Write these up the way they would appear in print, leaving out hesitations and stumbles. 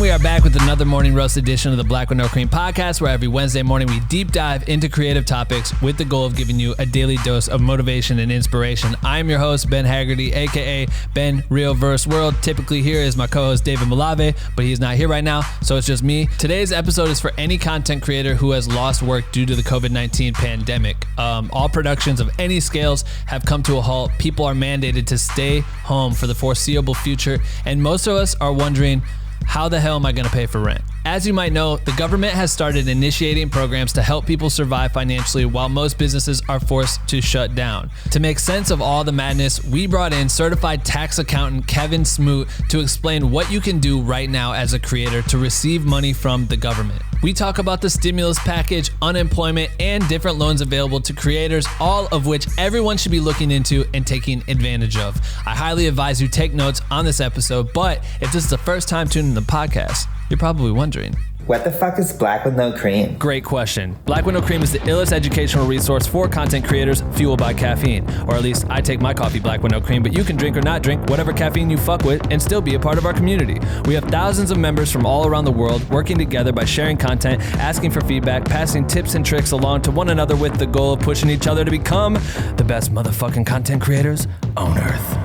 we are back with another morning roast edition of the Black with No Cream podcast, where every Wednesday morning we deep dive into creative topics with the goal of giving you a daily dose of motivation and inspiration. I'm your host, Ben Haggerty, aka Ben Real Verse World. Typically here is my co-host David Malave, but he's not here right now, so it's just me. Today's episode is for any content creator who has lost work due to the COVID-19 pandemic. All productions of any scales have come to a halt. People are mandated to stay home for the foreseeable future, and most of us are wondering, how the hell am I going to pay for rent? As you might know, the government has started initiating programs to help people survive financially while most businesses are forced to shut down. To make sense of all the madness, we brought in certified tax accountant Kevin Smoot to explain what you can do right now as a creator to receive money from the government. We talk about the stimulus package, unemployment, and different loans available to creators, all of which everyone should be looking into and taking advantage of. I highly advise you take notes on this episode, but if this is the first time tuning in the podcast, you're probably wondering, what the fuck is Black with No Cream? Great question. Black with No Cream is the illest educational resource for content creators fueled by caffeine. Or at least I take my coffee black with no cream, but you can drink or not drink whatever caffeine you fuck with and still be a part of our community. We have thousands of members from all around the world working together by sharing content, asking for feedback, passing tips and tricks along to one another with the goal of pushing each other to become the best motherfucking content creators on earth.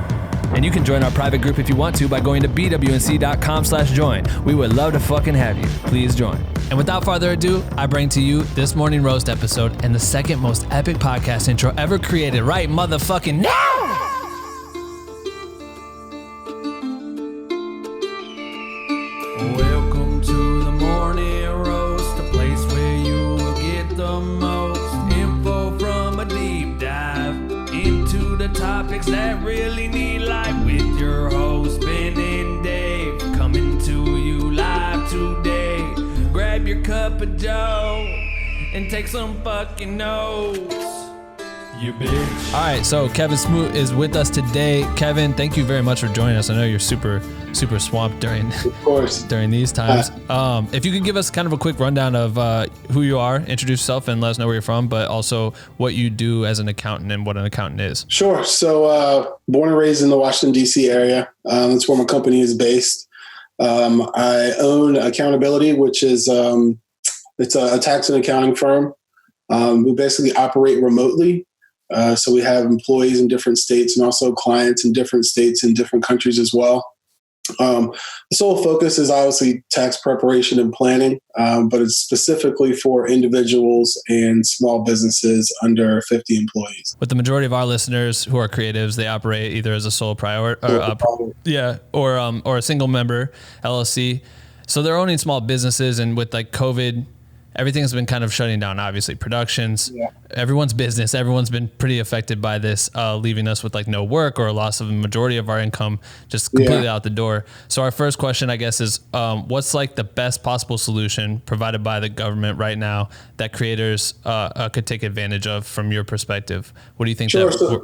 And you can join our private group if you want to by going to bwnc.com/join. We would love to fucking have you. Please join. And without further ado, I bring to you this morning roast episode and the second most epic podcast intro ever created right motherfucking now. Welcome to the morning roast, a place where you will get the most info from a deep dive into the topics that really need life with your host Ben and Dave, coming to you live today. Grab your cup of joe and take some fucking notes, you bitch. All right, so Kevin Smoot is with us today. Kevin, thank you very much for joining us. I know you're super swamped during these times. If you could give us kind of a quick rundown of who you are, introduce yourself and let us know where you're from, but also what you do as an accountant and what an accountant is. Sure. So born and raised in the Washington, D.C. area. That's where my company is based. I own Accountability, which is it's a tax and accounting firm. We basically operate remotely. So we have employees in different states and also clients in different states and different countries as well. The sole focus is obviously tax preparation and planning, but it's specifically for individuals and small businesses under 50 employees. With the majority of our listeners who are creatives, they operate either as a sole or a single member LLC. So they're owning small businesses, and with like COVID, everything has been kind of shutting down, obviously. Productions, everyone's business, everyone's been pretty affected by this, leaving us with like no work or a loss of a majority of our income just completely out the door. So our first question, I guess, is what's like the best possible solution provided by the government right now that creators could take advantage of from your perspective? What do you think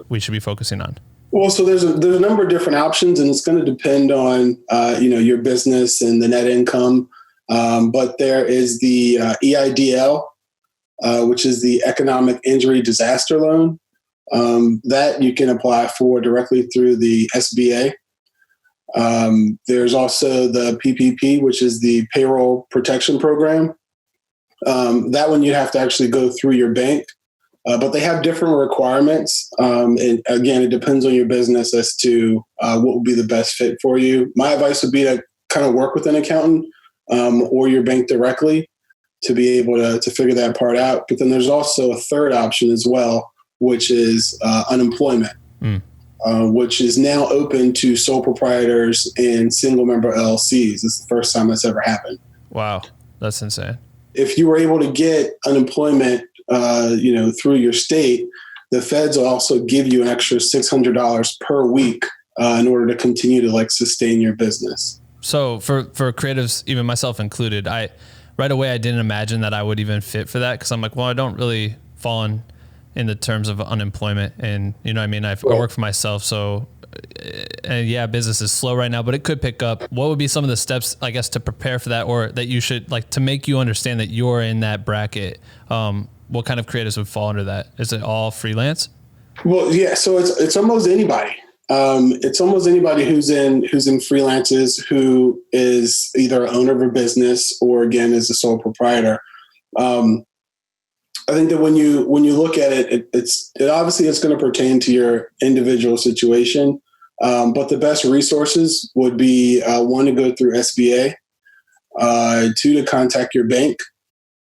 we should be focusing on? Well, so there's a number of different options, and it's going to depend on, your business and the net income. But there is the EIDL, which is the Economic Injury Disaster Loan, that you can apply for directly through the SBA. There's also the PPP, which is the Payroll Protection Program. That one you have to actually go through your bank, but they have different requirements. And again, it depends on your business as to what would be the best fit for you. My advice would be to kind of work with an accountant or your bank directly to be able to figure that part out. But then there's also a third option as well, which is unemployment, which is now open to sole proprietors and single member LLCs. It's the first time that's ever happened. Wow, that's insane. If you were able to get unemployment, through your state, the feds will also give you an extra $600 per week in order to continue to sustain your business. So for creatives, even myself included, right away I didn't imagine that I would even fit for that, because I'm like, well, I don't really fall in the terms of unemployment, and you know what I mean? I work for myself, so business is slow right now, but it could pick up. What would be some of the steps, I guess, to prepare for that, or that you should to make you understand that you're in that bracket? What kind of creatives would fall under that? Is it all freelance? Well, yeah. So it's almost anybody. It's almost anybody who's in freelances, who is either an owner of a business or, again, is a sole proprietor. I think that when you look at it, it obviously it's going to pertain to your individual situation. But the best resources would be one, to go through SBA, two, to contact your bank,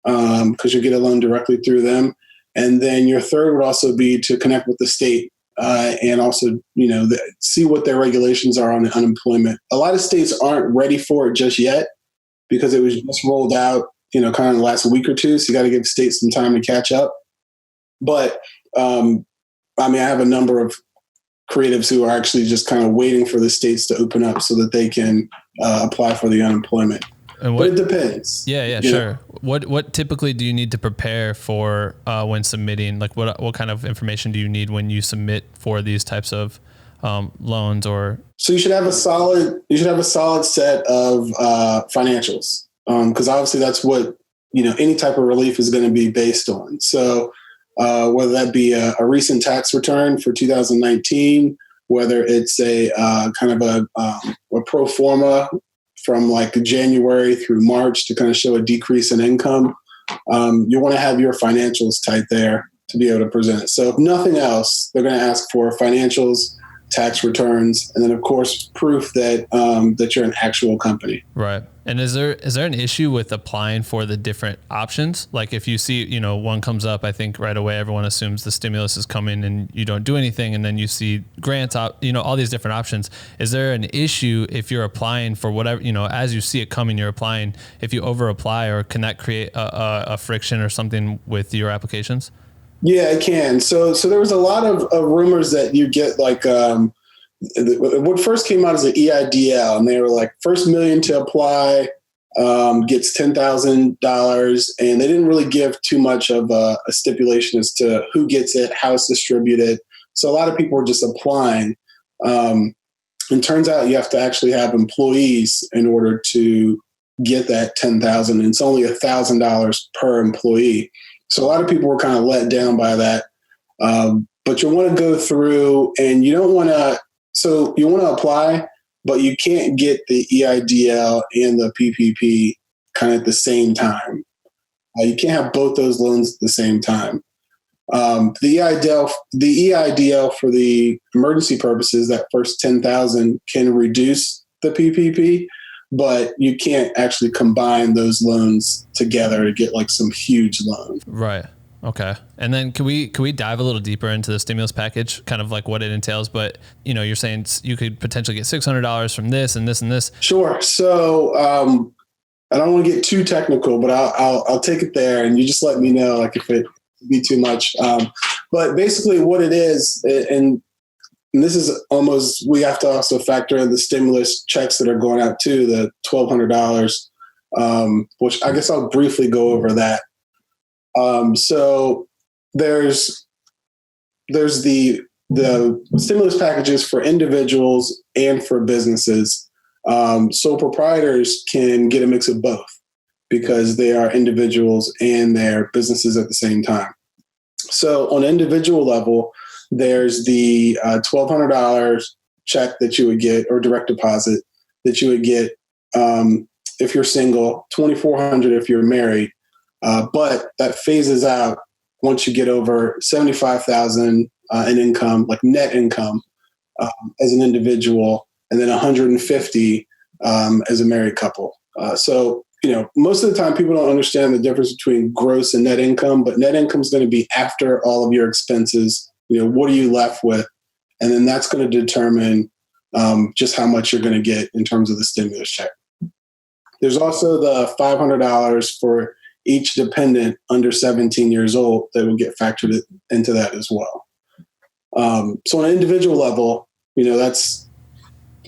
because you get a loan directly through them. And then your third would also be to connect with the state, and also, see what their regulations are on unemployment. A lot of states aren't ready for it just yet because it was just rolled out, kind of in the last week or two. So you got to give states some time to catch up. But I have a number of creatives who are actually just kind of waiting for the states to open up so that they can apply for the unemployment. But it depends. Yeah, sure. What typically do you need to prepare for when submitting? Like what kind of information do you need when you submit for these types of loans? Or so you should have a solid set of financials, because obviously that's what any type of relief is going to be based on. So whether that be a recent tax return for 2019, whether it's a kind of a pro forma from like January through March to kind of show a decrease in income, you want to have your financials tight there to be able to present it. So if nothing else, they're going to ask for financials, tax returns, and then of course proof that that you're an actual company. Right. And is there an issue with applying for the different options? Like if you see, one comes up, I think right away everyone assumes the stimulus is coming and you don't do anything, and then you see grants, all these different options. Is there an issue if you're applying for whatever, as you see it coming, you're applying, if you over apply, or can that create a friction or something with your applications? Yeah, it can. So there was a lot of rumors that you get like, what first came out as an EIDL, and they were like, first million to apply gets $10,000, and they didn't really give too much of a stipulation as to who gets it, how it's distributed. So a lot of people were just applying. And turns out you have to actually have employees in order to get that $10,000, and it's only $1,000 per employee. So a lot of people were kind of let down by that. But you want to go through, and you don't want to. So you want to apply, but you can't get the EIDL and the PPP kind of at the same time. You can't have both those loans at the same time. The EIDL for the emergency purposes, that first $10,000 can reduce the PPP, but you can't actually combine those loans together to get like some huge loan. Right. Okay. And then can we dive a little deeper into the stimulus package, kind of like what it entails? But, you're saying you could potentially get $600 from this and this and this. Sure. So I don't want to get too technical, but I'll take it there, and you just let me know like if it be too much. But basically what it is, and this is almost, we have to also factor in the stimulus checks that are going out too, the $1,200, which I guess I'll briefly go over that. So there's the stimulus packages for individuals and for businesses. Sole proprietors can get a mix of both because they are individuals and they're businesses at the same time. So on an individual level, there's the $1,200 check that you would get, or direct deposit that you would get if you're single, $2,400 if you're married. But that phases out once you get over $75,000 in income, like net income, as an individual, and then $150 as a married couple. So most of the time people don't understand the difference between gross and net income, but net income is going to be after all of your expenses. What are you left with? And then that's going to determine just how much you're going to get in terms of the stimulus check. There's also the $500 for each dependent under 17 years old that will get factored into that as well. So on an individual level, that's,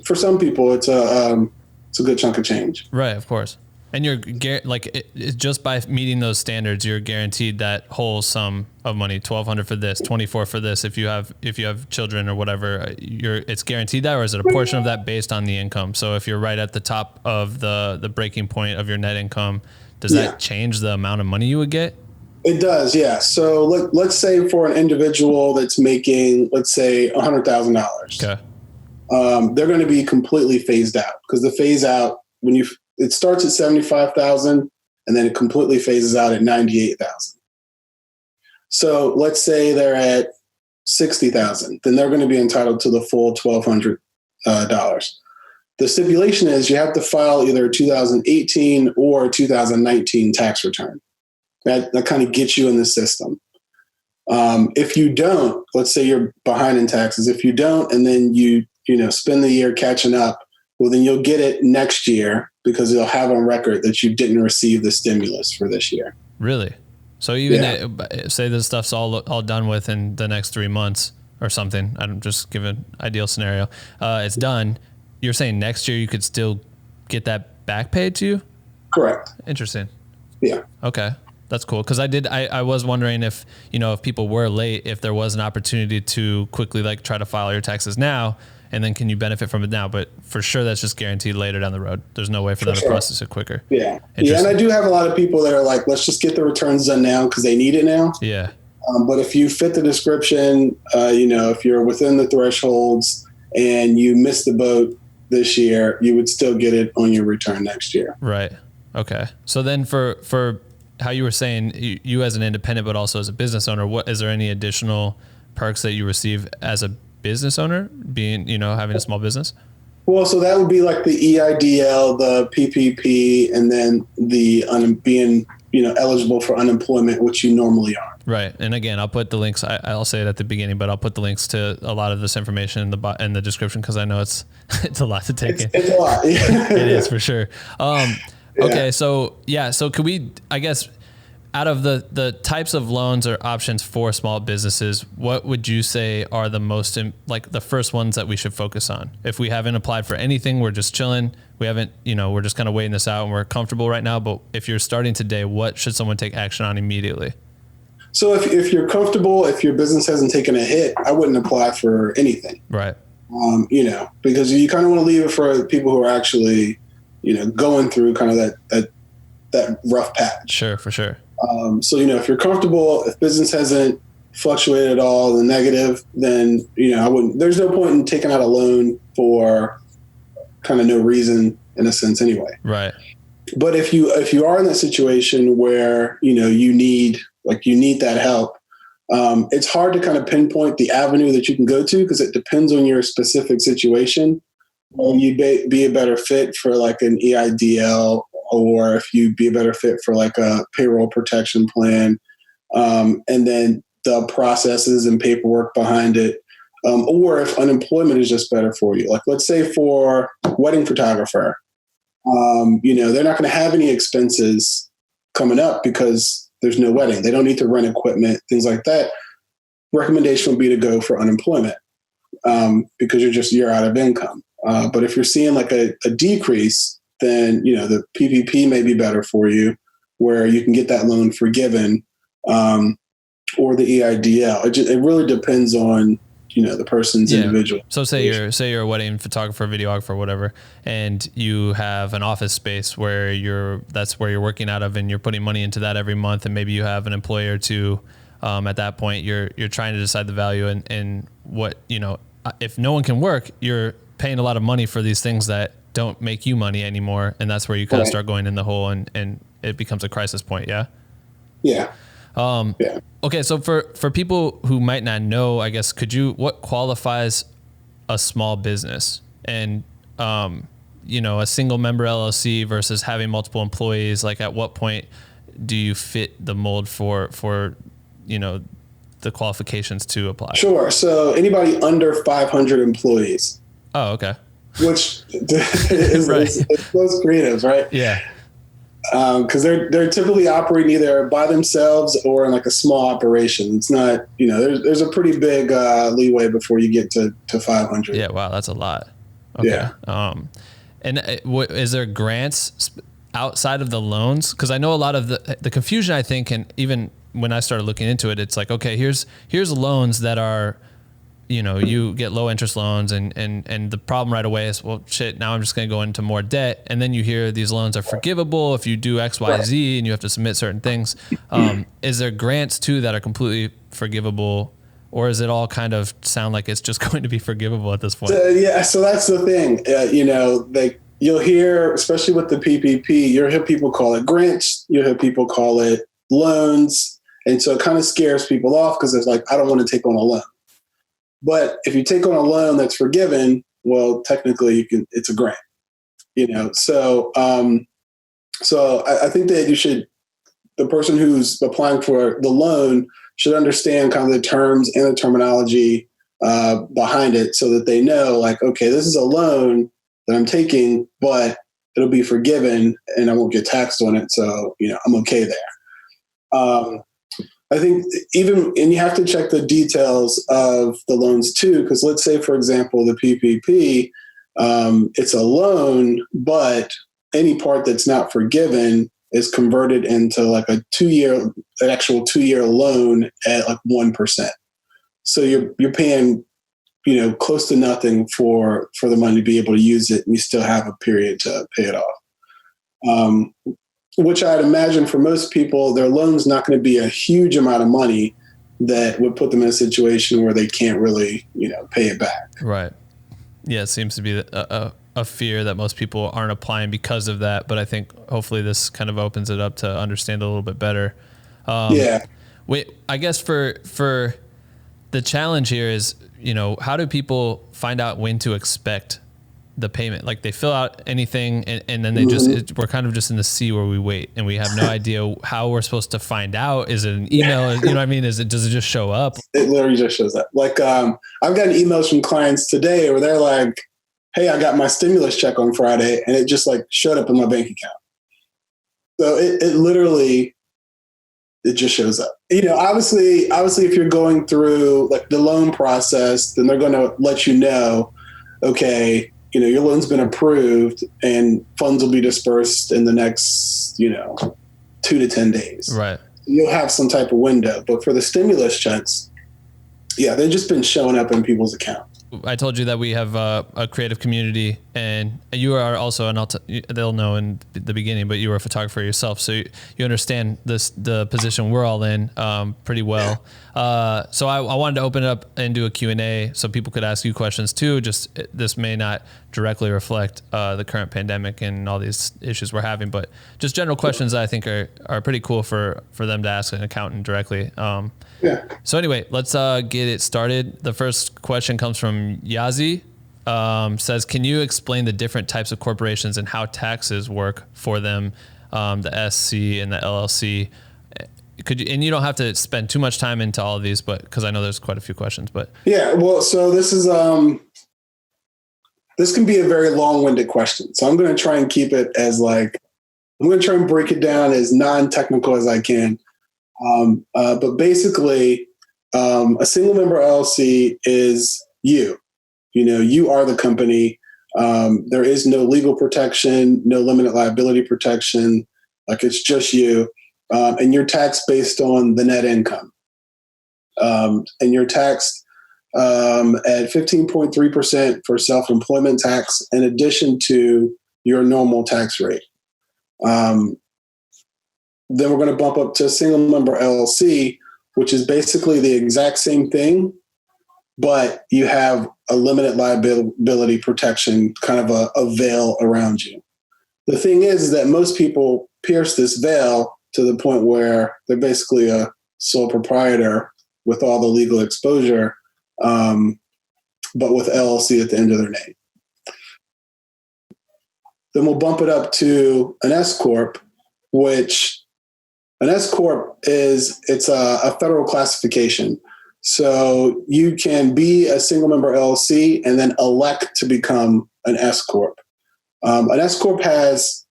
for some people, it's a good chunk of change. Right, of course. And you're just by meeting those standards, you're guaranteed that whole sum of money, $1,200 for this, $2,400 for this. If you have children or whatever, it's guaranteed that, or is it a portion of that based on the income? So if you're right at the top of the breaking point of your net income, does that change the amount of money you would get? It does, yeah. So let's say for an individual that's making, let's say $100,000. Okay. they're going to be completely phased out, because the phase out, it starts at 75,000 and then it completely phases out at 98,000. So let's say they're at 60,000, then they're going to be entitled to the full $1,200. The stipulation is you have to file either a 2018 or 2019 tax return. That kind of gets you in the system. If you don't, let's say you're behind in taxes. If you don't, and then you spend the year catching up, well, then you'll get it next year, because they'll have on record that you didn't receive the stimulus for this year. Really? So even say this stuff's all done with in the next 3 months or something. I'm just giving an ideal scenario. It's done. You're saying next year you could still get that back paid to you? Correct. Interesting. Yeah. Okay. That's cool. Cause I was wondering if people were late, if there was an opportunity to quickly try to file your taxes now, and then can you benefit from it now? But for sure, that's just guaranteed later down the road. There's no way for them to process it quicker. Yeah. Yeah. And I do have a lot of people that are like, let's just get the returns done now because they need it now. Yeah. But if you fit the description, if you're within the thresholds and you miss the boat this year, you would still get it on your return next year. Right. Okay. So then for how you were saying, you as an independent, but also as a business owner, is there any additional perks that you receive as a business owner being, having a small business? Well, so that would be like the EIDL, the PPP, and then the being, eligible for unemployment, which you normally are. Right. And again, I'll put the links, I'll say it at the beginning, but I'll put the links to a lot of this information in the description, because I know it's a lot to take in. It's a lot. It is for sure. Okay. So could we, I guess, out of the types of loans or options for small businesses, what would you say are the most, the first ones that we should focus on? If we haven't applied for anything, we're just chilling. We haven't, we're just kind of waiting this out and we're comfortable right now. But if you're starting today, what should someone take action on immediately? So if you're comfortable, if your business hasn't taken a hit, I wouldn't apply for anything. Right. Because you kind of want to leave it for people who are actually, going through kind of that rough patch. Sure, for sure. So, if you're comfortable, if business hasn't fluctuated at all, the negative, then, I wouldn't, there's no point in taking out a loan for kind of no reason in a sense anyway. Right. But if you are in that situation where, you need that help, it's hard to kind of pinpoint the avenue that you can go to, because it depends on your specific situation. You'd be a better fit for like an EIDL, or if you'd be a better fit for like a payroll protection plan, and then the processes and paperwork behind it. Or if unemployment is just better for you. Like, let's say for wedding photographer, they're not going to have any expenses coming up because there's no wedding. They don't need to rent equipment, things like that. Recommendation would be to go for unemployment, because you're out of income. But if you're seeing like a decrease, then, the PPP may be better for you, where you can get that loan forgiven, or the EIDL. It really depends on, the person's individual. So say you're a wedding photographer, videographer, whatever, and you have an office space where that's where you're working out of, and you're putting money into that every month. And maybe you have an employee or two. At that point, you're trying to decide the value and what, if no one can work, you're paying a lot of money for these things that don't make you money anymore. And that's where you kind of start going in the hole, and it becomes a crisis point. Yeah. Yeah. Okay. So for people who might not know, I guess, what qualifies a small business, and, a single member LLC versus having multiple employees? Like, at what point do you fit the mold for, the qualifications to apply? Sure. So anybody under 500 employees. Oh, okay. Which is right. it's those creatives, right? Yeah. Because they're typically operating either by themselves or in like a small operation. It's not, there's a pretty big leeway before you get to 500. Yeah. Wow. That's a lot. Okay. Yeah. And is there grants outside of the loans? Because I know a lot of the confusion, I think, and even when I started looking into it, it's like, okay, here's loans that are, you get low interest loans, and the problem right away is, well, shit, now I'm just going to go into more debt. And then you hear these loans are forgivable if you do X, Y, Z, and you have to submit certain things. Is there grants too that are completely forgivable, or is it all kind of sound like it's just going to be forgivable at this point? So that's the thing. You'll hear, especially with the PPP, you'll hear people call it grants, you'll hear people call it loans. And so it kind of scares people off because it's like, I don't want to take on a loan. But if you take on a loan that's forgiven, well, technically it's a grant, So I think that the person who's applying for the loan should understand kind of the terms and the terminology behind it so that they know, like, okay, this is a loan that I'm taking, but it'll be forgiven and I won't get taxed on it. So, I'm okay there. I think and you have to check the details of the loans too, because let's say, for example, the PPP, it's a loan, but any part that's not forgiven is converted into like an actual 2-year loan at like 1%. So you're paying, close to nothing for the money to be able to use it, and you still have a period to pay it off. Which I'd imagine for most people, their loan's not going to be a huge amount of money that would put them in a situation where they can't really, pay it back. Right. Yeah, it seems to be a fear that most people aren't applying because of that. But I think hopefully this kind of opens it up to understand a little bit better. I guess for the challenge here is, how do people find out when to expect the payment? Like they fill out anything and then they we're kind of just in the sea where we wait and we have no idea how we're supposed to find out. Is it an email? You know what I mean? Does it just show up? It literally just shows up. Like, I've gotten emails from clients today where they're like, hey, I got my stimulus check on Friday and it just like showed up in my bank account. So it literally just shows up. Obviously if you're going through like the loan process, then they're going to let you know, okay, your loan's been approved and funds will be dispersed in the next, 2 to 10 days. Right. You'll have some type of window. But for the stimulus checks, they've just been showing up in people's accounts. I told you that we have a creative community, and you are also, and they'll know in the beginning, but you were a photographer yourself, so you understand the position we're all in pretty well. So I wanted to open it up and do a Q&A so people could ask you questions too. Just this may not directly reflect the current pandemic and all these issues we're having, but just general questions that I think are pretty cool for them to ask an accountant directly. So anyway, let's get it started. The first question comes from Yazi. Says, can you explain the different types of corporations and how taxes work for them, the SC and the LLC? Could you, and you don't have to spend too much time into all of these, but because I know there's quite a few questions, but so this is this can be a very long-winded question. So I'm going to try and keep it as I'm going to try and break it down as non-technical as I can. But basically, a single member LLC is you. You are the company. There is no legal protection, no limited liability protection. Like it's just you. And you're taxed based on the net income. And you're taxed at 15.3% for self-employment tax, in addition to your normal tax rate. Then we're going to bump up to a single member LLC, which is basically the exact same thing, but you have a limited liability protection, kind of a veil around you. The thing is that most people pierce this veil to the point where they're basically a sole proprietor with all the legal exposure, but with LLC at the end of their name. Then we'll bump it up to an S Corp, which an S Corp it's a federal classification. So you can be a single member LLC and then elect to become an S Corp. An S Corp has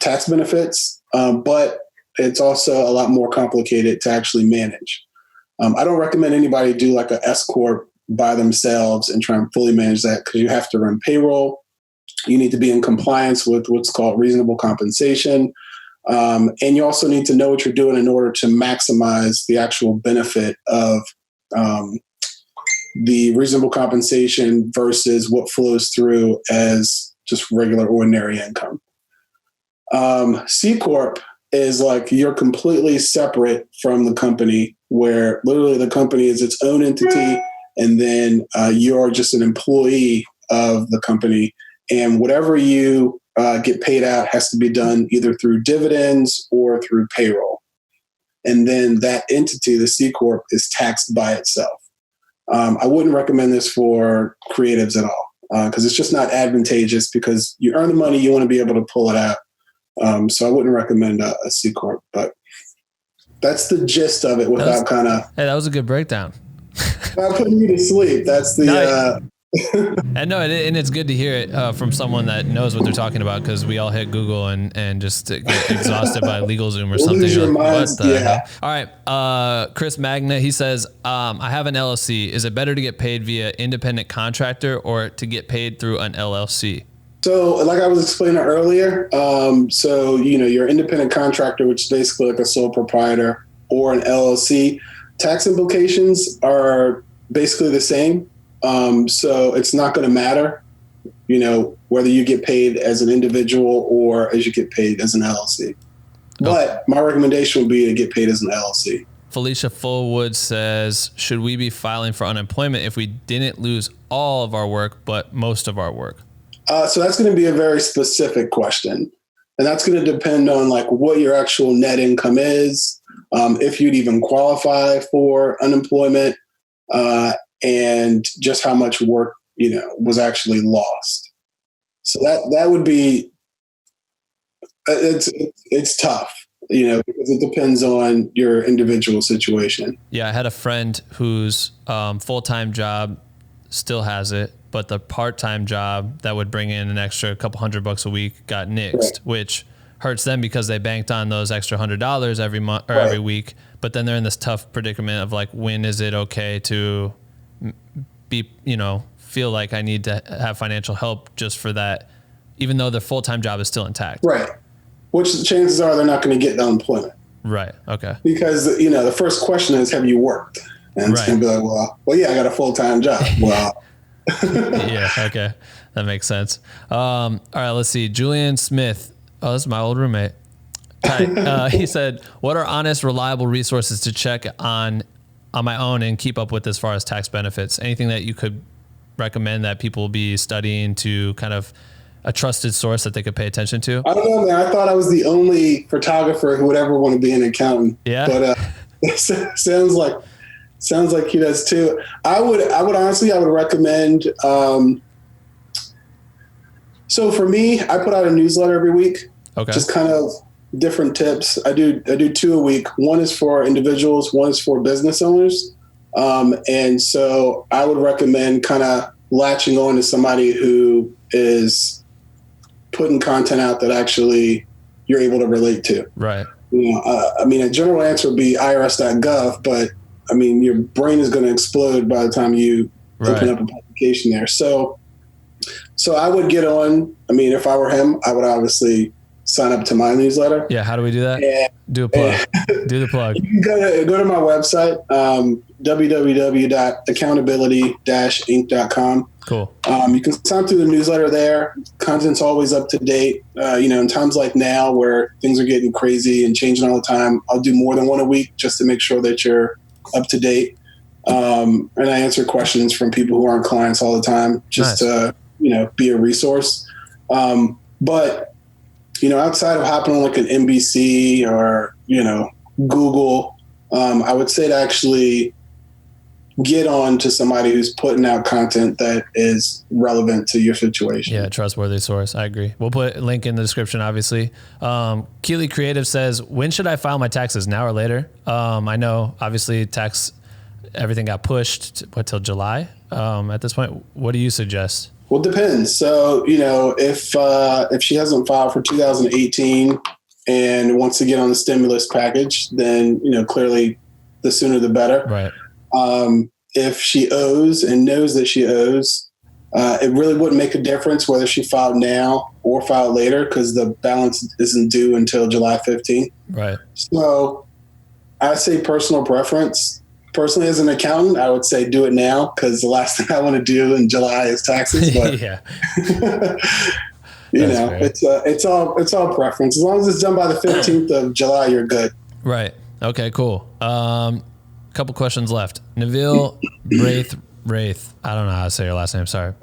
tax benefits, but it's also a lot more complicated to actually manage. I don't recommend anybody do like an S Corp by themselves and try and fully manage that, because you have to run payroll. You need to be in compliance with what's called reasonable compensation. And you also need to know what you're doing in order to maximize the actual benefit of the reasonable compensation versus what flows through as just regular ordinary income. C Corp is like you're completely separate from the company. where literally the company is its own entity, and then you're just an employee of the company, and whatever you get paid out has to be done either through dividends or through payroll. And then that entity, the C Corp, is taxed by itself. I wouldn't recommend this for creatives at all because it's just not advantageous, because you earn the money, you want to be able to pull it out. So I wouldn't recommend a C Corp, but that's the gist of it without kind of... Hey, that was a good breakdown. Without putting you to sleep. That's the... And it's good to hear it from someone that knows what they're talking about, because we all hit Google and just get exhausted by LegalZoom or something. Lose your like, minds, what the yeah. hell? All right. Chris Magna, he says, I have an LLC. Is it better to get paid via independent contractor or to get paid through an LLC? So like I was explaining earlier, so, your independent contractor, which is basically like a sole proprietor, or an LLC, tax implications are basically the same. So it's not going to matter, whether you get paid as an individual or as you get paid as an LLC. But my recommendation would be to get paid as an LLC. Felicia Fullwood says, should we be filing for unemployment if we didn't lose all of our work, but most of our work? So that's going to be a very specific question. And that's going to depend on like what your actual net income is, if you'd even qualify for unemployment, and just how much work, was actually lost. So that would be, it's tough, because it depends on your individual situation. Yeah. I had a friend whose full-time job still has it, but the part-time job that would bring in an extra couple $100 a week got nixed, right, which hurts them because they banked on those extra $100 every month or every week. But then they're in this tough predicament of like, when is it okay to be, feel like I need to have financial help just for that, even though their full-time job is still intact. Right. Which the chances are they're not going to get unemployment. Right. Okay. Because, the first question is, have you worked? And it's going to be like, well, yeah, I got a full-time job. Well, yeah. Okay. That makes sense. All right, let's see. Julian Smith. Oh, this is my old roommate. He said, what are honest, reliable resources to check on my own and keep up with as far as tax benefits? Anything that you could recommend that people be studying to kind of a trusted source that they could pay attention to? I don't know, man. I thought I was the only photographer who would ever want to be an accountant. Yeah. But it sounds like he does too. I would honestly, recommend, so for me, I put out a newsletter every week. Okay. Just kind of different tips. I do 2 a week. One is for individuals, one is for business owners. And so I would recommend kind of latching on to somebody who is putting content out that actually you're able to relate to. Right. A general answer would be irs.gov, but your brain is going to explode by the time you open up a publication there. So I would get on. If I were him, I would obviously sign up to my newsletter. Yeah. How do we do that? Do a plug. Do the plug. You can go to my website, www.accountability-inc.com. Cool. You can sign up to the newsletter there. Content's always up to date. In times like now where things are getting crazy and changing all the time, I'll do more than one a week just to make sure that you're up to date. And I answer questions from people who aren't clients all the time, just to, be a resource. But outside of hopping on like an NBC or, Google, I would say to actually get on to somebody who's putting out content that is relevant to your situation. Yeah, trustworthy source. I agree. We'll put a link in the description, obviously. Keely Creative says, when should I file my taxes, now or later? I know, obviously, everything got pushed till July at this point. What do you suggest? Well, it depends. So, if she hasn't filed for 2018 and wants to get on the stimulus package, then, clearly the sooner the better. Right. If she owes and knows that she owes, it really wouldn't make a difference whether she filed now or filed later because the balance isn't due until July 15th. Right. So I say personal preference. Personally, as an accountant, I would say do it now because the last thing I want to do in July is taxes. But yeah. It's all preference. As long as it's done by the 15th of July, you're good. Right. Okay, cool. couple questions left. Neville Wraith. I don't know how to say your last name. Sorry.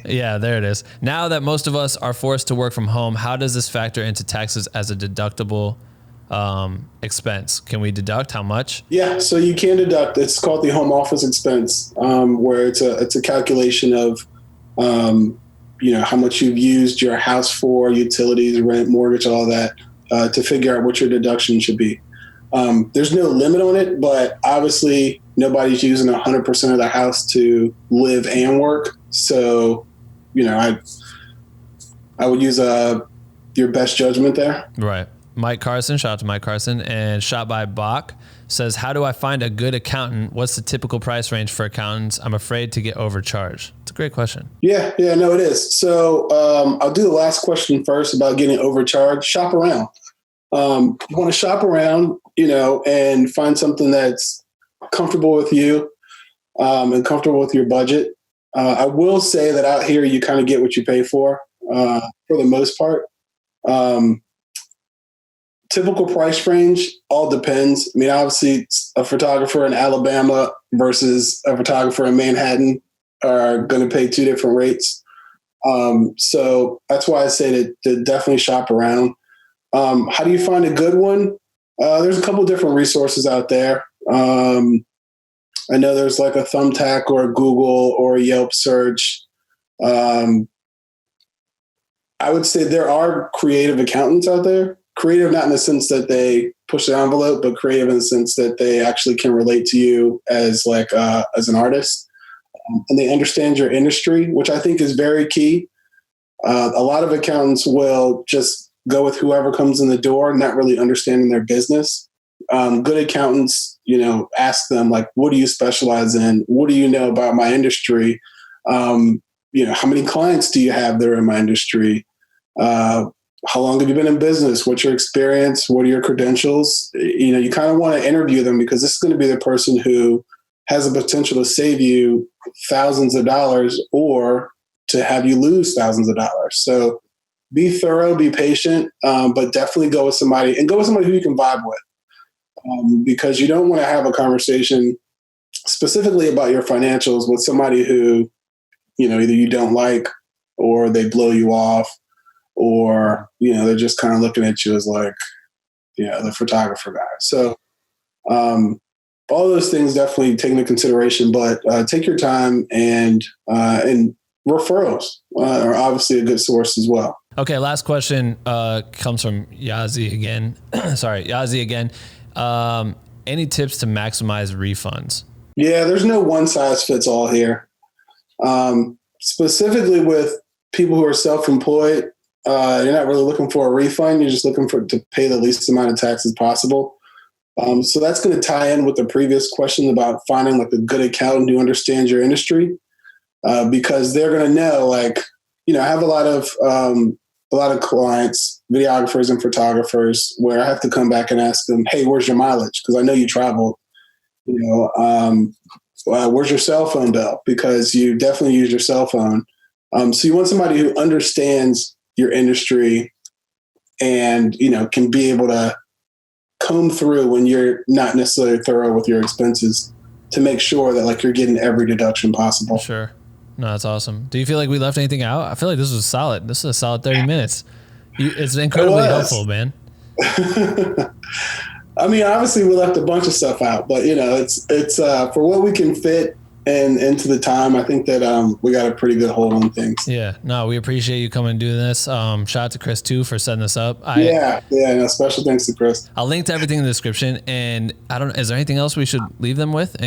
Yeah, there it is. Now that most of us are forced to work from home, how does this factor into taxes as a deductible expense? Can we deduct how much? Yeah, so you can deduct. It's called the home office expense, where it's a calculation of, how much you've used your house for, utilities, rent, mortgage, all that, to figure out what your deduction should be. There's no limit on it, but obviously nobody's using 100% of their house to live and work. So, I would use your best judgment there. Right. Mike Carson, shout out to Mike Carson, and Shot by Bach says, how do I find a good accountant? What's the typical price range for accountants? I'm afraid to get overcharged. It's a great question. Yeah, no, it is. So I'll do the last question first about getting overcharged. Shop around. You want to shop around, and find something that's comfortable with you and comfortable with your budget. I will say that out here, you kind of get what you pay for the most part. Typical price range all depends. I mean, obviously, a photographer in Alabama versus a photographer in Manhattan are going to pay two different rates. So that's why I say to definitely shop around. How do you find a good one? There's a couple different resources out there. I know there's like a Thumbtack or a Google or a Yelp search. I would say there are creative accountants out there. Creative, not in the sense that they push the envelope, but creative in the sense that they actually can relate to you as as an artist, and they understand your industry, which I think is very key. A lot of accountants will just go with whoever comes in the door, not really understanding their business. Good accountants, ask them what do you specialize in? What do you know about my industry? How many clients do you have that are in my industry? How long have you been in business? What's your experience? What are your credentials? You kind of want to interview them because this is going to be the person who has the potential to save you thousands of dollars or to have you lose thousands of dollars. So be thorough, be patient, but definitely go with somebody who you can vibe with, because you don't want to have a conversation specifically about your financials with somebody who, either you don't like or they blow you off, or, they're just kind of looking at you as the photographer guy. So all those things definitely take into consideration, but take your time, and referrals are obviously a good source as well. Okay, last question comes from Yazi again. Sorry, Yazi again. Any tips to maximize refunds? Yeah, there's no one size fits all here. Specifically with people who are self-employed, you're not really looking for a refund. You're just looking to pay the least amount of taxes possible. So that's going to tie in with the previous question about finding a good accountant who understands your industry, because they're going to know, I have a lot of clients, videographers and photographers, where I have to come back and ask them, hey, where's your mileage? Because I know you traveled. Where's your cell phone bill? Because you definitely use your cell phone. So you want somebody who understands your industry and, can be able to comb through when you're not necessarily thorough with your expenses to make sure that you're getting every deduction possible. Sure. No, that's awesome. Do you feel like we left anything out? I feel like this was solid. This is a solid 30 minutes. It's incredibly helpful, man. I mean, obviously we left a bunch of stuff out, but it's for what we can fit and into the time, I think that we got a pretty good hold on things. Yeah, no, we appreciate you coming and doing this. Shout out to Chris too for setting this up. Special thanks to Chris. I'll link to everything in the description. And is there anything else we should leave them with?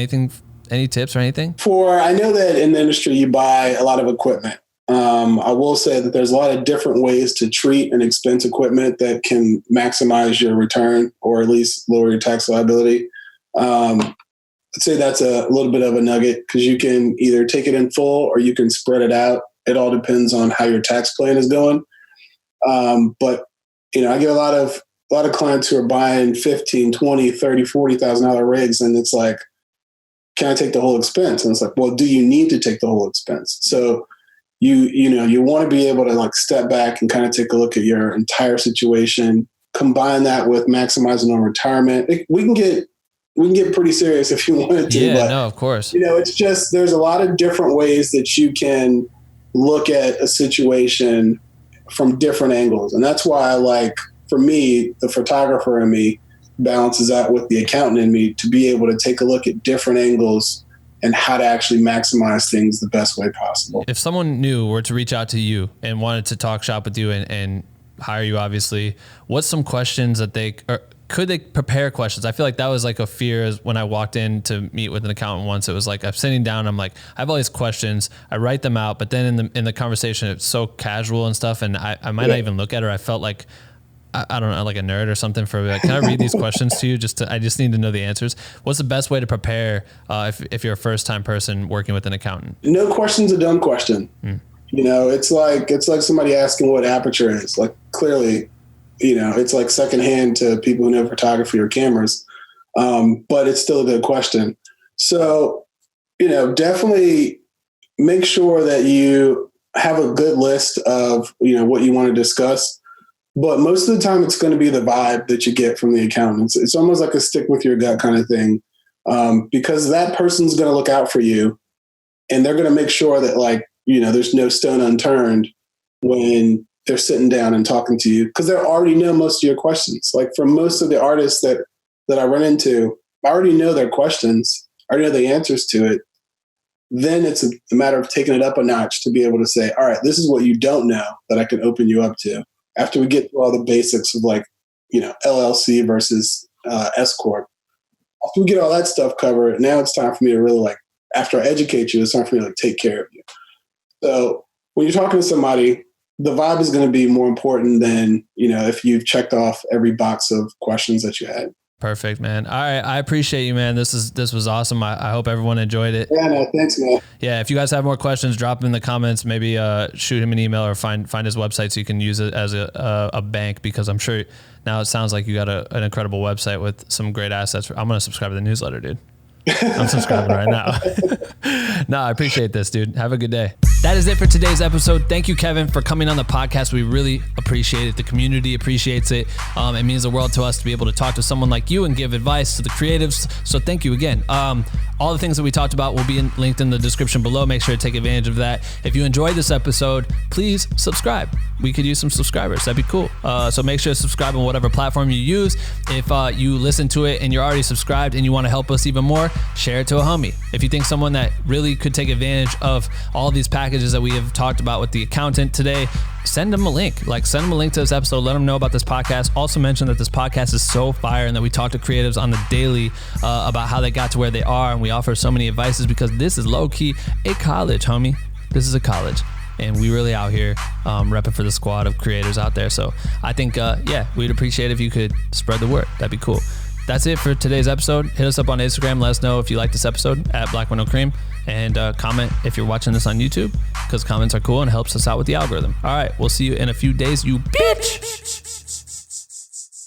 Any tips or anything? I know that in the industry you buy a lot of equipment. I will say that there's a lot of different ways to treat and expense equipment that can maximize your return or at least lower your tax liability. I'd say that's a little bit of a nugget, because you can either take it in full or you can spread it out. It all depends on how your tax plan is going. But I get a lot of clients who are buying $15,000, $20,000, $30,000, $40,000 rigs, and it's like, can I take the whole expense? And it's like, well, do you need to take the whole expense? So you want to be able to step back and kind of take a look at your entire situation, combine that with maximizing on retirement. We can get we can get pretty serious if you wanted to. Yeah, but, no, of course. It's just, there's a lot of different ways that you can look at a situation from different angles. And that's why for me, the photographer in me balances out with the accountant in me to be able to take a look at different angles and how to actually maximize things the best way possible. If someone new were to reach out to you and wanted to talk shop with you and hire you, obviously, what's some questions that could they prepare questions? I feel like that was like a fear as when I walked in to meet with an accountant once. It was like, I'm sitting down, I'm like, I have all these questions, I write them out, but then in the conversation, it's so casual and stuff. And I might not even look at her. I felt like, I don't know, like a nerd or something for like, can I read these questions to you? I just need to know the answers. What's the best way to prepare if you're a first time person working with an accountant? No question's a dumb question. It's like somebody asking what aperture is. Like, clearly, it's like secondhand to people who know photography or cameras. But it's still a good question. So, definitely make sure that you have a good list of, what you want to discuss. But most of the time, it's going to be the vibe that you get from the accountants. It's almost like a stick with your gut kind of thing, because that person's going to look out for you, and they're going to make sure that, there's no stone unturned when they're sitting down and talking to you, because they already know most of your questions. Like, for most of the artists that I run into, I already know their questions. I already know the answers to it. Then it's a matter of taking it up a notch to be able to say, all right, this is what you don't know that I can open you up to. After we get through all the basics of LLC versus S Corp, after we get all that stuff covered, now it's time for me to really after I educate you, it's time for me to take care of you. So when you're talking to somebody, the vibe is going to be more important than, if you've checked off every box of questions that you had. Perfect, man. All right. I appreciate you, man. This was awesome. I hope everyone enjoyed it. Yeah, no, thanks, man. Yeah. If you guys have more questions, drop them in the comments, maybe shoot him an email or find his website so you can use it as a bank, because I'm sure now it sounds like you got an incredible website with some great assets. I'm going to subscribe to the newsletter, dude. I'm subscribing right now. No, I appreciate this, dude. Have a good day. That is it for today's episode. Thank you, Kevin, for coming on the podcast. We really appreciate it. The community appreciates it. It means the world to us to be able to talk to someone like you and give advice to the creatives. So thank you again. All the things that we talked about will be linked in the description below. Make sure to take advantage of that. If you enjoyed this episode, please subscribe. We could use some subscribers. That'd be cool. So make sure to subscribe on whatever platform you use. If you listen to it and you're already subscribed and you want to help us even more, share it to a homie. If you think someone that really could take advantage of all these packages that we have talked about with the accountant today, send them a link. Send them a link to this episode. Let them know about this podcast. Also mention that this podcast is so fire and that we talk to creatives on the daily about how they got to where they are. And we offer so many advices because this is low key a college, homie. This is a college. And we really out here repping for the squad of creators out there. So I think, we'd appreciate if you could spread the word. That'd be cool. That's it for today's episode. Hit us up on Instagram. Let us know if you like this episode at @BlackWindowCream, and comment if you're watching this on YouTube, because comments are cool and helps us out with the algorithm. All right, we'll see you in a few days, you bitch.